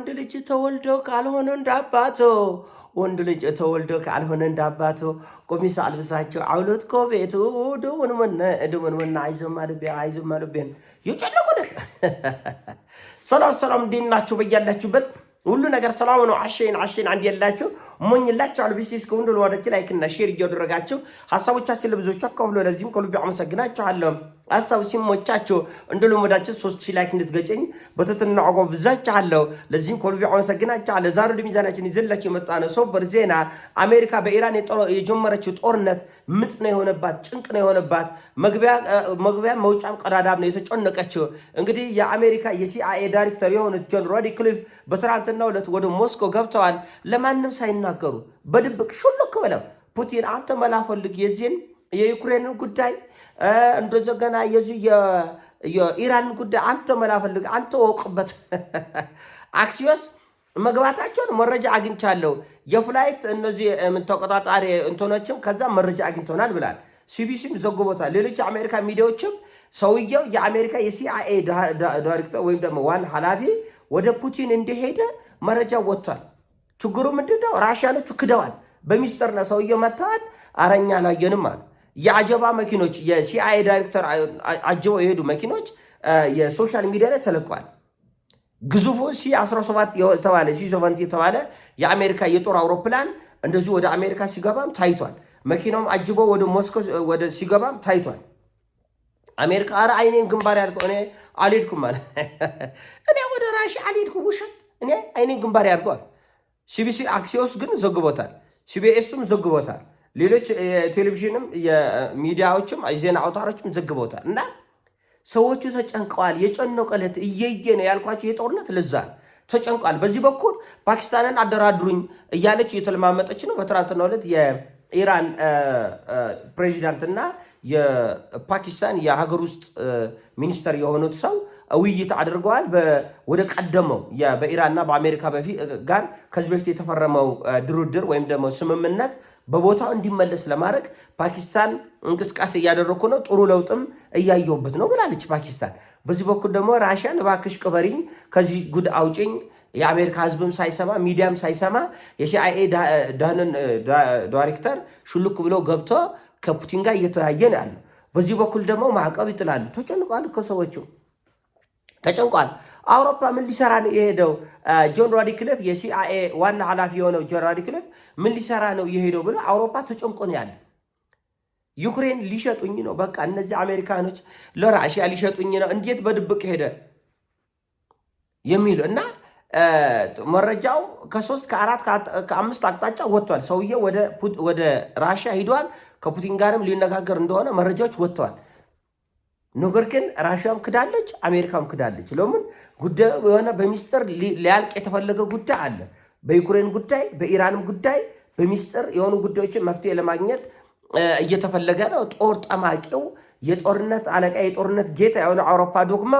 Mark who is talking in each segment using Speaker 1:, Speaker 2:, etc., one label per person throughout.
Speaker 1: ወንድ ልጅ ተወልዶ ካልሆነ እንዳባቶ ወንድ ልጅ ተወልዶ ካልሆነ እንዳባቶ ቆሚስ አልብሳቸው አውሎት ኮቤቱ ድውን አይዞማልቤን ይጨነቁለት። ሰላም ሰላም፣ እንዴት ናችሁ? በያላችሁበት ሁሉ ነገር ሰላም ነው። አሸን አንድ ያላችሁ ሞኝላችሁ አልብስ እስከ ሁሉ ወደች ላይክ እና ሼር እያደረጋችሁ ሐሳቦቻችን ለብዙዎች አካፍሉ። ለዚህም ከልብ አመሰግናችኋለሁ። ሐሳብ ሲሞቻችሁ እንደለመዳችሁ 3000 ላይክ እንድትገጨኝ በትህትና አጎብዛችኋለሁ። ለዚህም ከልብ አመሰግናችኋለሁ። ዛሬ ወደ ሚዛናችን ይዘላችሁ የመጣነው ሰበር ዜና አሜሪካ በኢራን የጀመረችው ጦርነት ምጥ ነው የሆነባት፣ ጭንቅ ነው የሆነባት። መግቢያ መውጫም ቀዳዳም ነው የተጨነቀችው። እንግዲህ የአሜሪካ የሲአይኤ ዳይሬክተር የሆኑት ጆን ራድክሊፍ በትናንትናው ዕለት ወደ ሞስኮ ገብተዋል። ለማንም ሳይናገሩ በድብቅ ሹልክ ብለው ፑቲን አንተ መላፈልግ የዚህን የዩክሬንን ጉዳይ እንደዘገና የዚህ የኢራንን ጉዳይ አንተ መላፈልግ አንተ ወቅበት አክሲዮስ መግባታቸውን መረጃ አግኝቻለሁ። የፍላይት እነዚህ ተቆጣጣሪ እንትኖችም ከዛ መረጃ አግኝተናል ብላል። ሲቢሲም ዘግቦታል። ሌሎች የአሜሪካ ሚዲያዎችም ሰውየው የአሜሪካ የሲአይኤ ዳይሬክተር ወይም ደግሞ ዋና ኃላፊ ወደ ፑቲን እንደሄደ መረጃ ወጥቷል። ችግሩ ምንድነው? ራሽያኖቹ ክደዋል። በሚስጥር ነው ሰውየው መጥተዋል። አረኛ አላየንም አሉ። የአጀባ መኪኖች የሲአይኤ ዳይሬክተር አጀበው የሄዱ መኪኖች የሶሻል ሚዲያ ላይ ተለቋል። ግዙፉ ሲ17 የተባለ ሲ70 የተባለ የአሜሪካ የጦር አውሮፕላን እንደዚሁ ወደ አሜሪካ ሲገባም ታይቷል። መኪናውም አጅቦ ወደ ሞስኮ ወደ ሲገባም ታይቷል። አሜሪካ አረ አይኔን ግንባር ያልከው እኔ አልሄድኩም ማለት እኔ ወደ ራሽያ አልሄድኩም፣ ውሸት እኔ አይኔን ግንባር ያልከዋል። ሲቢሲ አክሲዮስ ግን ዘግቦታል። ሲቢኤስም ዘግቦታል። ሌሎች ቴሌቪዥንም የሚዲያዎችም የዜና አውታሮችም ዘግቦታል። እና ሰዎቹ ተጨንቀዋል። የጨነቀለት እየየ ነው ያልኳቸው የጦርነት ልዛ ተጨንቀዋል። በዚህ በኩል ፓኪስታንን አደራድሩኝ እያለች እየተለማመጠች ነው። በትናንትናው ዕለት የኢራን ፕሬዚዳንትና የፓኪስታን የሀገር ውስጥ ሚኒስተር የሆኑት ሰው ውይይት አድርገዋል። ወደ ቀደመው በኢራንና በአሜሪካ ጋር ከዚህ በፊት የተፈረመው ድርድር ወይም ደግሞ ስምምነት በቦታው እንዲመለስ ለማድረግ ፓኪስታን እንቅስቃሴ እያደረኩ ነው፣ ጥሩ ለውጥም እያየሁበት ነው ብላለች ፓኪስታን። በዚህ በኩል ደግሞ ራሽያን እባክሽ ቅበሪኝ፣ ከዚህ ጉድ አውጭኝ፣ የአሜሪካ ሕዝብም ሳይሰማ ሚዲያም ሳይሰማ የሲአይኤ ዳይሬክተር ሹልክ ብሎ ገብቶ ከፑቲን ጋር እየተያየ ነው ያለው። በዚህ በኩል ደግሞ ማዕቀብ ይጥላሉ። ተጨንቋል ከሰዎቹ ተጨንቋል። አውሮፓ ምን ሊሰራ ነው የሄደው? ጆን ራድክሊፍ የሲአይኤ ዋና ኃላፊ የሆነው ጆን ራድክሊፍ ምን ሊሰራ ነው የሄደው ብሎ አውሮፓ ተጨንቆ ነው ያለ። ዩክሬን ሊሸጡኝ ነው፣ በቃ እነዚህ አሜሪካኖች ለራሽያ ሊሸጡኝ ነው፣ እንዴት በድብቅ ሄደ የሚሉ እና መረጃው ከ3 ከ4 ከ5 አቅጣጫ ወጥቷል። ሰውዬው ወደ ራሽያ ሂዷል። ከፑቲን ጋርም ሊነጋገር እንደሆነ መረጃዎች ወጥተዋል። ነገር ግን ራሽያም ክዳለች፣ አሜሪካም ክዳለች። ለምን ጉዳዩ የሆነ በሚስጥር ሊያልቅ የተፈለገ ጉዳይ አለ። በዩክሬን ጉዳይ፣ በኢራንም ጉዳይ በሚስጥር የሆኑ ጉዳዮችን መፍትሄ ለማግኘት እየተፈለገ ነው። ጦር ጠማቂው የጦርነት አለቃ የጦርነት ጌታ የሆነ አውሮፓ ዶግማ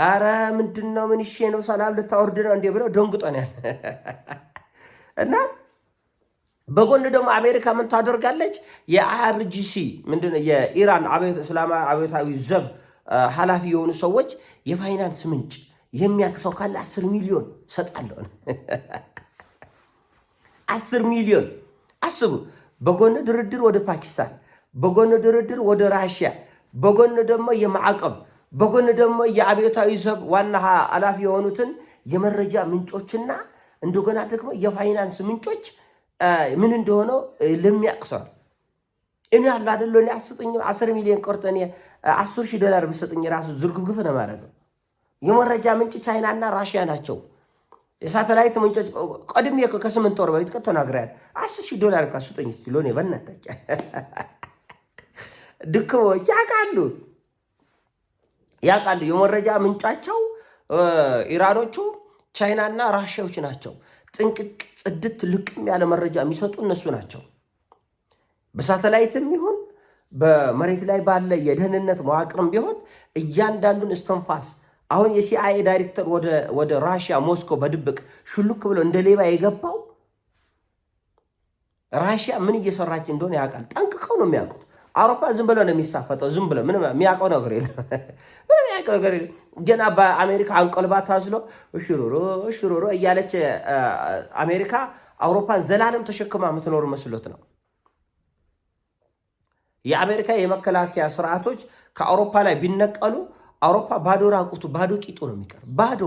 Speaker 1: አረ ምንድነው? ምን ይሼ ነው? ሰላም ልታወርድ ነው እንዴ ብለው ደንግጦናል። እና በጎን ደግሞ አሜሪካ ምን ታደርጋለች? የአይአርጂሲ ምንድነው የኢራን እስላማዊ አብዮታዊ ዘብ ኃላፊ የሆኑ ሰዎች የፋይናንስ ምንጭ የሚያክሰው ካለ 10 ሚሊዮን ሰጣለሁ። 10 ሚሊዮን አስቡ። በጎን ድርድር ወደ ፓኪስታን፣ በጎን ድርድር ወደ ራሽያ፣ በጎን ደግሞ የማዕቀብ፣ በጎን ደግሞ የአብዮታዊ ዘብ ዋና ኃላፊ የሆኑትን የመረጃ ምንጮችና እንደገና ደግሞ የፋይናንስ ምንጮች ምን እንደሆነ ለሚያቅሰው እኔ አለ አይደል እኔ 10 ሚሊዮን ቆርጦ እኔ $10,000 ብሰጥኝ ራሱ ዝርግፍግፍ ነው ማለት ነው። የመረጃ ምንጭ ቻይናና ራሽያ ናቸው። የሳተላይት ምንጮች ቀድሜ ከ8 ወር በፊት ተናግረዋል። $10,000 ካስጠኝ እስቲ ሎኔ በእናታች ድክሞች ያውቃሉ። የመረጃ ምንጫቸው ኢራኖቹ ቻይናና ራሽያዎች ናቸው። ጥንቅቅ ጽድት ልቅም ያለ መረጃ የሚሰጡ እነሱ ናቸው። በሳተላይትም ይሁን በመሬት ላይ ባለ የደህንነት መዋቅርም ቢሆን እያንዳንዱን እስትንፋስ አሁን የሲአይኤ ዳይሬክተር ወደ ራሽያ ሞስኮ በድብቅ ሹልክ ብሎ እንደ ሌባ የገባው ራሽያ ምን እየሰራች እንደሆነ ያውቃል። ጠንቅቀው ነው የሚያውቁት። አውሮፓ ዝም ብሎ ነው የሚሳፈጠው። ዝም ብሎ ምንም የሚያውቀው ነገር የለም። ምንም የሚያውቀው ነገር የለም። ገና በአሜሪካ አንቆልባ ታዝሎ ሽሩሮ እያለች አሜሪካ አውሮፓን ዘላለም ተሸክማ የምትኖር መስሎት ነው። የአሜሪካ የመከላከያ ስርዓቶች ከአውሮፓ ላይ ቢነቀሉ አውሮፓ ባዶ ራቁቱ ባዶ ቂጡ ነው የሚቀር ባዶ።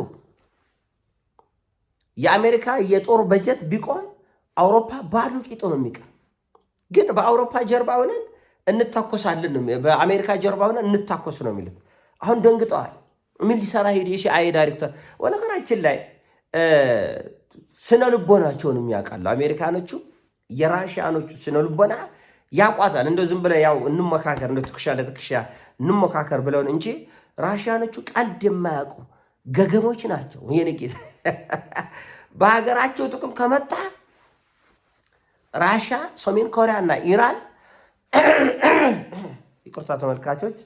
Speaker 1: የአሜሪካ የጦር በጀት ቢቆም አውሮፓ ባዶ ቂጡ ነው የሚቀር። ግን በአውሮፓ ጀርባ ሆነን እንታኮሳለን፣ በአሜሪካ ጀርባ ሆነን እንታኮስ ነው የሚሉት። አሁን ደንግጠዋል። ምን ሊሰራ ሄደ? የሲአይኤ ዳይሬክተር ወነገራችን ላይ ስነ ልቦናቸውን የሚያውቃሉ አሜሪካኖቹ። የራሽያኖቹ ስነ ልቦና ያቋታል። እንደው ዝም ብለ ያው እንሞካከር እንደ ትከሻ ለትከሻ እንሞካከር ብለውን እንጂ ራሽያኖቹ ቀልድ የማያውቁ ገገሞች ናቸው። የነቂት በሀገራቸው ጥቅም ከመጣ ራሽያ፣ ሰሜን ኮሪያ እና ኢራን ይቅርታ ተመልካቾች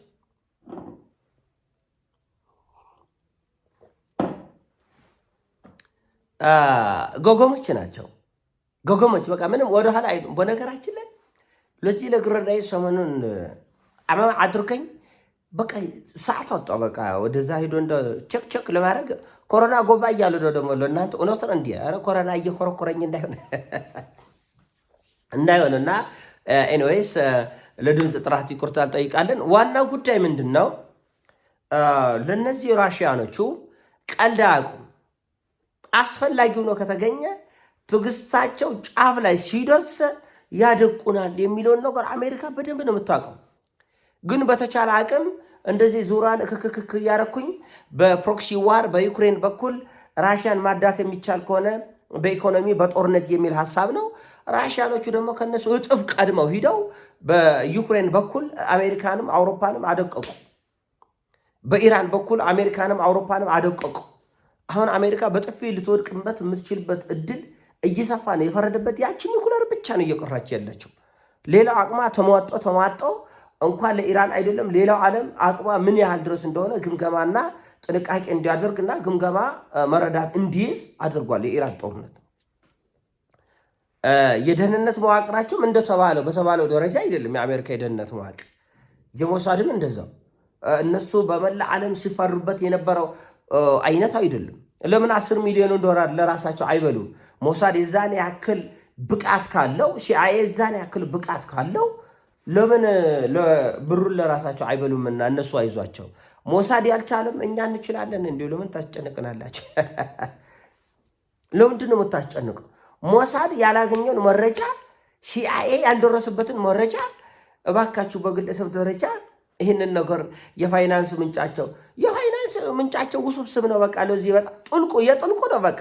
Speaker 1: ገገሞች ናቸው። ገገሞች በቃ ምንም ወደኋላ አይሉም። በነገራችን ላይ ለዚህ ለግረዳይ ሰሞኑን አማም አድርገኝ በቃ ሰዓት ወጣ። በቃ ወደዛ ሄዶ እንደ ቸክ ለማድረግ ኮሮና ጎባ እያሉ ነው ደግሞ ለእናንተ እውነት ነው እንዴ? ኧረ ኮሮና እየኮረኮረኝ እንዳይሆንና ኤኒዌይስ ለድምፅ ጥራት ይቅርታ እንጠይቃለን። ዋና ጉዳይ ምንድን ነው? ለእነዚህ ራሽያኖቹ ቀልድ አያውቁም። አስፈላጊ ሆኖ ከተገኘ ትዕግስታቸው ጫፍ ላይ ሲደርስ ያደቁናል የሚለውን ነገር አሜሪካ በደንብ ነው የምታውቀው። ግን በተቻለ አቅም እንደዚህ ዙራን ክክክክ እያረኩኝ በፕሮክሲ ዋር በዩክሬን በኩል ራሽያን ማዳከም የሚቻል ከሆነ በኢኮኖሚ በጦርነት የሚል ሀሳብ ነው። ራሽያኖቹ ደግሞ ከነሱ እጥፍ ቀድመው ሂደው በዩክሬን በኩል አሜሪካንም አውሮፓንም አደቀቁ። በኢራን በኩል አሜሪካንም አውሮፓንም አደቀቁ። አሁን አሜሪካ በጥፊ ልትወድቅበት የምትችልበት እድል እየሰፋ ነው። የፈረደበት ያቺ ኒኩለር ብቻ ነው እየቀራች ያለችው። ሌላው አቅማ ተሟጦ እንኳን ለኢራን አይደለም ሌላው ዓለም አቅማ ምን ያህል ድረስ እንደሆነ ግምገማና ጥንቃቄ እንዲያደርግና ግምገማ መረዳት እንዲይዝ አድርጓል። የኢራን ጦርነት የደህንነት መዋቅራቸውም በተባለው ደረጃ አይደለም። የአሜሪካ የደህንነት መዋቅር የሞሳድም እንደዛው እነሱ በመላ ዓለም ሲፈሩበት የነበረው አይነት አይደለም። ለምን 10 ሚሊዮን ዶላር ለራሳቸው አይበሉም? ሞሳድ የዛን ያክል ብቃት ካለው ሲአይኤ የዛን ያክል ብቃት ካለው ለምን ብሩን ለራሳቸው አይበሉምና እነሱ አይዟቸው። ሞሳድ ያልቻለም እኛ እንችላለን እንዲሁ ለምን ታስጨንቅናላችሁ? ለምንድን ነው የምታስጨንቀው? ሞሳድ ያላገኘውን መረጃ ሲአይኤ ያልደረሰበትን መረጃ እባካችሁ በግለሰብ ደረጃ ይህንን ነገር የፋይናንስ ምንጫቸው ውስብስብ ነው። በቃ ለዚህ በጣም የጥልቁ ነው። በቃ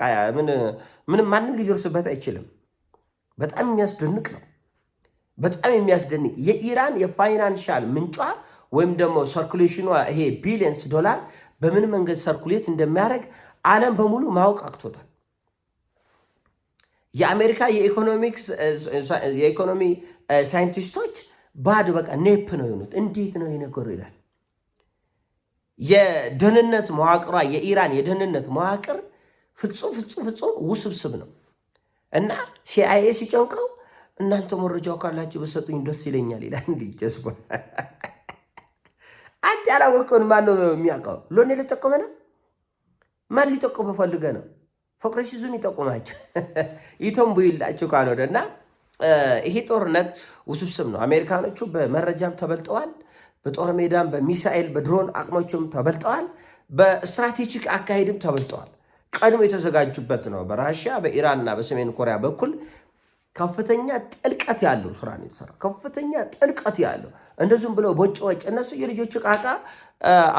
Speaker 1: ምንም ማንም ሊደርስበት አይችልም። በጣም የሚያስደንቅ ነው። በጣም የሚያስደንቅ የኢራን የፋይናንሻል ምንጯ ወይም ደግሞ ሰርኩሌሽኗ ይሄ ቢሊየንስ ዶላር በምን መንገድ ሰርኩሌት እንደሚያደርግ ዓለም በሙሉ ማወቅ አቅቶታል። የአሜሪካ የኢኮኖሚ ሳይንቲስቶች ባድ በቃ ኔፕ ነው የሆኑት። እንዴት ነው የነገሩ ይላል። የደህንነት መዋቅሯ የኢራን የደህንነት መዋቅር ፍጹም ውስብስብ ነው እና ሲአይኤ ሲጨንቀው እናንተ መረጃው ካላችሁ በሰጡኝ ደስ ይለኛል ይላል። እንዲጀስ አንተ ያላወቀውን ማን ነው የሚያውቀው? ሎኔ ልጠቆመ ነው ማን ሊጠቆመ ፈልገ ነው? ፍቅረሽ ዙን ይጠቁማችሁ ይተንቡ ይላችሁ ካልሆነ እና ይሄ ጦርነት ውስብስብ ነው። አሜሪካኖቹ በመረጃም ተበልጠዋል። በጦር ሜዳም በሚሳኤል በድሮን አቅሞችም ተበልጠዋል። በስትራቴጂክ አካሄድም ተበልጠዋል። ቀድሞ የተዘጋጁበት ነው። በራሽያ በኢራንና በሰሜን ኮሪያ በኩል ከፍተኛ ጥልቀት ያለው ስራ ነው የተሰራው። ከፍተኛ ጥልቀት ያለው እንደዚሁም ብለው ቦጭ እነሱ የልጆቹ ቃቃ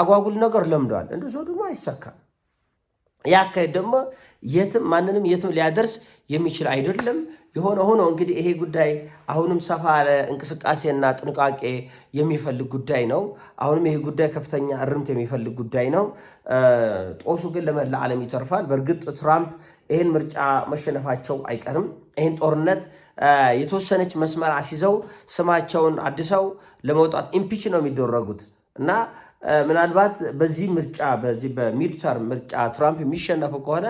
Speaker 1: አጓጉል ነገር ለምደዋል። እንደዚሁ ደግሞ አይሳካም። ያካሄድ ደግሞ ማንንም የትም ሊያደርስ የሚችል አይደለም። የሆነ ሆኖ እንግዲህ ይሄ ጉዳይ አሁንም ሰፋ ያለ እንቅስቃሴና ጥንቃቄ የሚፈልግ ጉዳይ ነው። አሁንም ይሄ ጉዳይ ከፍተኛ እርምት የሚፈልግ ጉዳይ ነው። ጦሱ ግን ለመላ ዓለም ይተርፋል። በእርግጥ ትራምፕ ይህን ምርጫ መሸነፋቸው አይቀርም። ይህን ጦርነት የተወሰነች መስመር አስይዘው ስማቸውን አድሰው ለመውጣት ኢምፒች ነው የሚደረጉት እና ምናልባት በዚህ ምርጫ በሚድተርም ምርጫ ትራምፕ የሚሸነፉ ከሆነ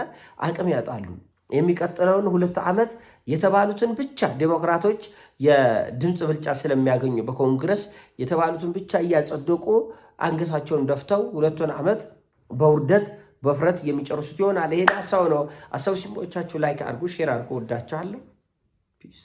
Speaker 1: አቅም ያጣሉ። የሚቀጥለውን 2 ዓመት የተባሉትን ብቻ ዴሞክራቶች የድምፅ ብልጫ ስለሚያገኙ በኮንግረስ የተባሉትን ብቻ እያጸደቁ አንገታቸውን ደፍተው 2 ዓመት በውርደት በፍረት የሚጨርሱት ይሆናል። ይሄን ሀሳብ ነው። ሀሳብ ሲሞቻችሁ ላይክ አድርጉ፣ ሼር አድርጉ። ወዳችኋለሁ። ፒስ